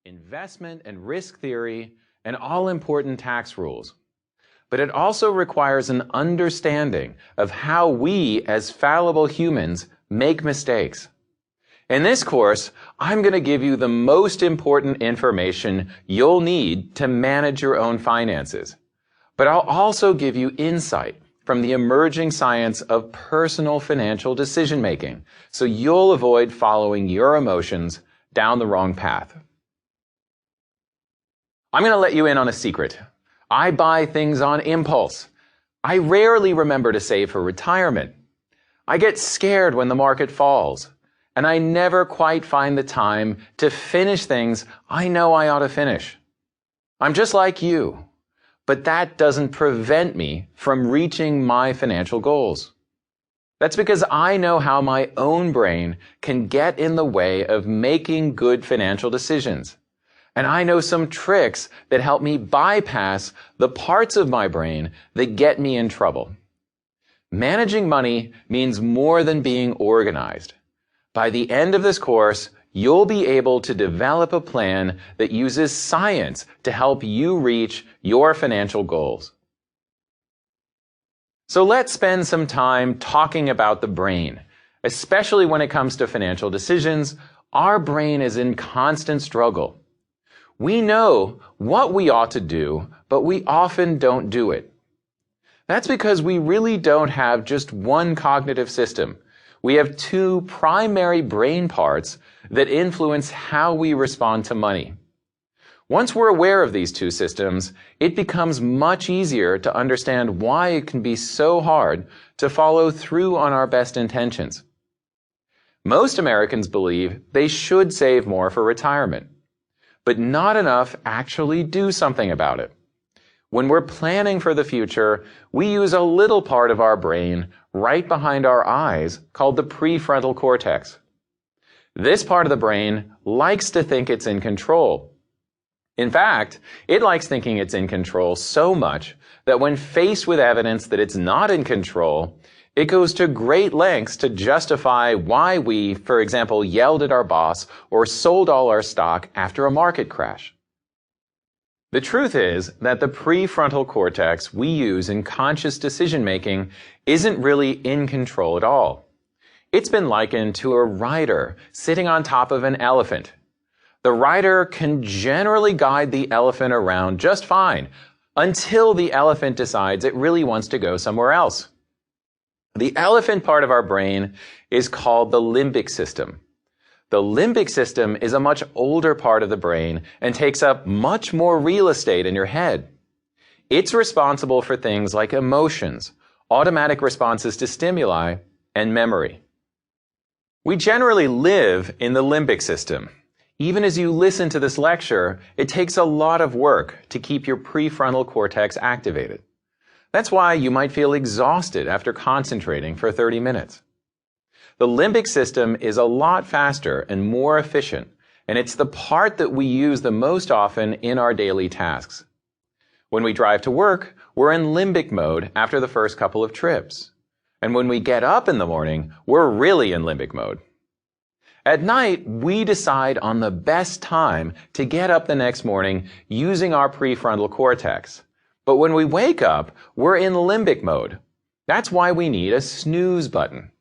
investment and risk theory, and all-important tax rules. But it also requires an understanding of how we, as fallible humans, make mistakes. In this course, I'm going to give you the most important information you'll need to manage your own finances. But I'll also give you insight from the emerging science of personal financial decision-making, so you'll avoid following your emotions down the wrong path. I'm going to let you in on a secret. I buy things on impulse. I rarely remember to save for retirement. I get scared when the market falls. And I never quite find the time to finish things I know I ought to finish. I'm just like you, but that doesn't prevent me from reaching my financial goals. That's because I know how my own brain can get in the way of making good financial decisions. And I know some tricks that help me bypass the parts of my brain that get me in trouble. Managing money means more than being organized. By the end of this course, you'll be able to develop a plan that uses science to help you reach your financial goals. So let's spend some time talking about the brain. Especially when it comes to financial decisions, our brain is in constant struggle. We know what we ought to do, but we often don't do it. That's because we really don't have just one cognitive system. We have two primary brain parts that influence how we respond to money. Once we're aware of these two systems, it becomes much easier to understand why it can be so hard to follow through on our best intentions. Most Americans believe they should save more for retirement, but not enough actually do something about it. When we're planning for the future, we use a little part of our brain right behind our eyes called the prefrontal cortex. This part of the brain likes to think it's in control. In fact, it likes thinking it's in control so much that when faced with evidence that it's not in control, it goes to great lengths to justify why we, for example, yelled at our boss or sold all our stock after a market crash. The truth is that the prefrontal cortex we use in conscious decision-making isn't really in control at all. It's been likened to a rider sitting on top of an elephant. The rider can generally guide the elephant around just fine until the elephant decides it really wants to go somewhere else. The elephant part of our brain is called the limbic system. The limbic system is a much older part of the brain and takes up much more real estate in your head. It's responsible for things like emotions, automatic responses to stimuli, and memory. We generally live in the limbic system. Even as you listen to this lecture, it takes a lot of work to keep your prefrontal cortex activated. That's why you might feel exhausted after concentrating for 30 minutes. The limbic system is a lot faster and more efficient, and it's the part that we use the most often in our daily tasks. When we drive to work, we're in limbic mode after the first couple of trips. And when we get up in the morning, we're really in limbic mode. At night, we decide on the best time to get up the next morning using our prefrontal cortex. But when we wake up, we're in limbic mode. That's why we need a snooze button.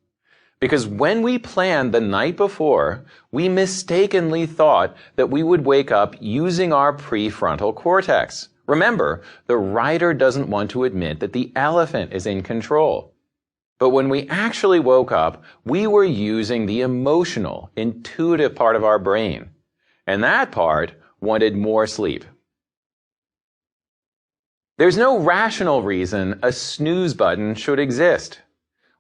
Because when we planned the night before, we mistakenly thought that we would wake up using our prefrontal cortex. Remember, the rider doesn't want to admit that the elephant is in control. But when we actually woke up, we were using the emotional, intuitive part of our brain. And that part wanted more sleep. There's no rational reason a snooze button should exist.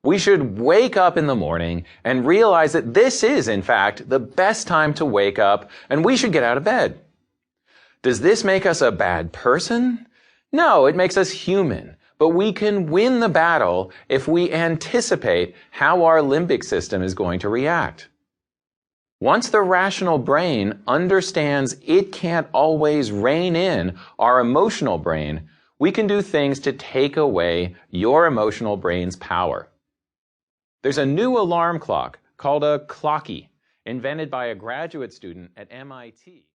We should wake up in the morning and realize that this is, in fact, the best time to wake up, and we should get out of bed. Does this make us a bad person? No, it makes us human. But we can win the battle if we anticipate how our limbic system is going to react. Once the rational brain understands it can't always rein in our emotional brain, we can do things to take away your emotional brain's power. There's a new alarm clock called a clocky, invented by a graduate student at MIT.